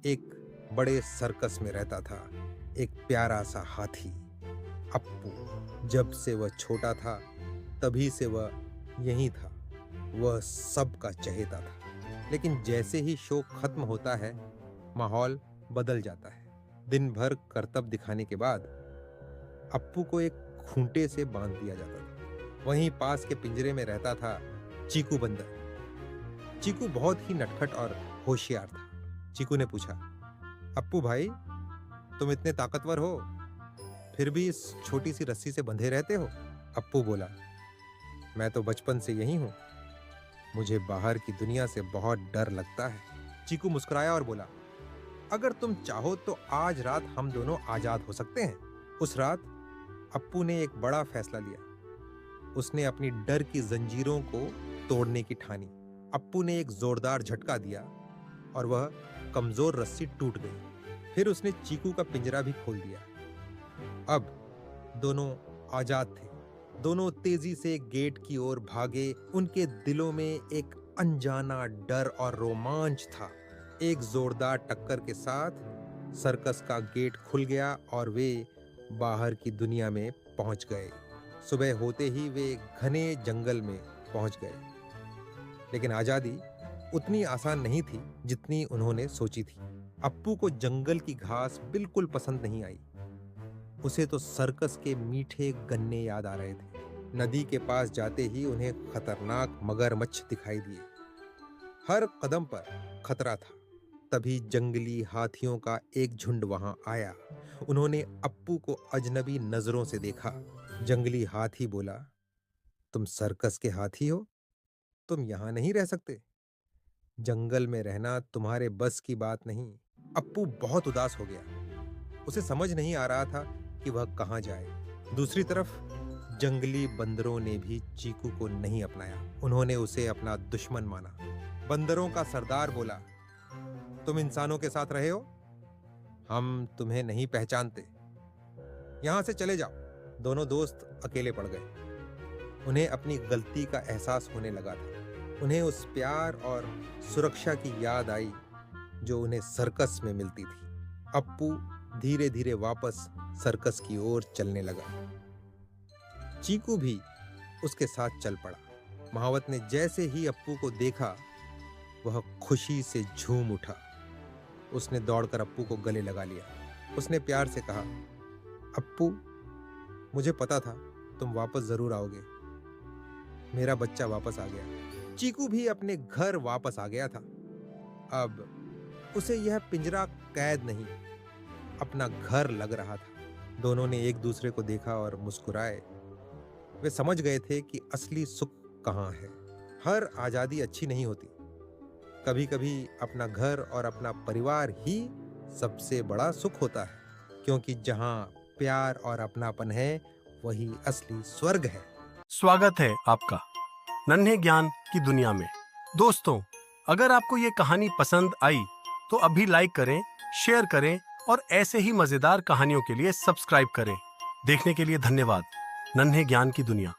एक बड़े सर्कस में रहता था एक प्यारा सा हाथी अप्पू। जब से वह छोटा था तभी से वह यहीं था। वह सबका चहेता था। लेकिन जैसे ही शो खत्म होता है माहौल बदल जाता है। दिन भर करतब दिखाने के बाद अप्पू को एक खूंटे से बांध दिया जाता था। वहीं पास के पिंजरे में रहता था चीकू बंदर। चीकू बहुत ही नटखट और होशियार था। चीकू ने पूछा, अप्पू भाई, तुम इतने ताकतवर हो फिर भी इस छोटी सी रस्सी से बंधे रहते हो? अप्पू बोला, मैं तो बचपन से यही हूं। मुझे बाहर की दुनिया से बहुत डर लगता है। चीकू मुस्कुराया और बोला, अगर तुम चाहो तो आज रात हम दोनों आजाद हो सकते हैं। उस रात अप्पू ने एक बड़ा फैसला लिया। उसने अपनी डर की जंजीरों को तोड़ने की ठानी। अप्पू ने एक जोरदार झटका दिया और वह कमजोर रस्सी टूट गई। फिर उसने चीकू का पिंजरा भी खोल दिया। अब दोनों आजाद थे। दोनों तेजी से गेट की ओर भागे। उनके दिलों में एक अनजाना डर और रोमांच था। एक जोरदार टक्कर के साथ सर्कस का गेट खुल गया और वे बाहर की दुनिया में पहुंच गए। सुबह होते ही वे घने जंगल में पहुंच गए। लेकिन आजादी उतनी आसान नहीं थी जितनी उन्होंने सोची थी। अप्पू को जंगल की घास बिल्कुल पसंद नहीं आई। उसे तो सर्कस के मीठे गन्ने याद आ रहे थे। नदी के पास जाते ही उन्हें खतरनाक मगरमच्छ दिखाई दिए। हर कदम पर खतरा था। तभी जंगली हाथियों का एक झुंड वहां आया। उन्होंने अप्पू को अजनबी नजरों से देखा। जंगली हाथी बोला, तुम सर्कस के हाथी हो? तुम यहां नहीं रह सकते। जंगल में रहना तुम्हारे बस की बात नहीं। अप्पू बहुत उदास हो गया। उसे समझ नहीं आ रहा था कि वह कहां जाए। दूसरी तरफ जंगली बंदरों ने भी चीकू को नहीं अपनाया। उन्होंने उसे अपना दुश्मन माना। बंदरों का सरदार बोला, तुम इंसानों के साथ रहे हो, हम तुम्हें नहीं पहचानते, यहां से चले जाओ। दोनों दोस्त अकेले पड़ गए। उन्हें अपनी गलती का एहसास होने लगा था। उन्हें उस प्यार और सुरक्षा की याद आई जो उन्हें सर्कस में मिलती थी। अप्पू धीरे धीरे वापस सर्कस की ओर चलने लगा। चीकू भी उसके साथ चल पड़ा। महावत ने जैसे ही अप्पू को देखा वह खुशी से झूम उठा। उसने दौड़कर अप्पू को गले लगा लिया। उसने प्यार से कहा, अप्पू, मुझे पता था तुम वापस जरूर आओगे। मेरा बच्चा वापस आ गया। चीकू भी अपने घर वापस आ गया था। अब उसे यह पिंजरा कैद नहीं, अपना घर लग रहा था। दोनों ने एक दूसरे को देखा और मुस्कुराए। वे समझ गए थे कि असली सुख कहाँ है। हर आजादी अच्छी नहीं होती। कभी कभी अपना घर और अपना परिवार ही सबसे बड़ा सुख होता है, क्योंकि जहाँ प्यार और अपनापन है वही असली स्वर्ग है। स्वागत है आपका नन्हे ज्ञान की दुनिया में। दोस्तों, अगर आपको ये कहानी पसंद आई तो अभी लाइक करें, शेयर करें और ऐसे ही मजेदार कहानियों के लिए सब्सक्राइब करें। देखने के लिए धन्यवाद। नन्हे ज्ञान की दुनिया।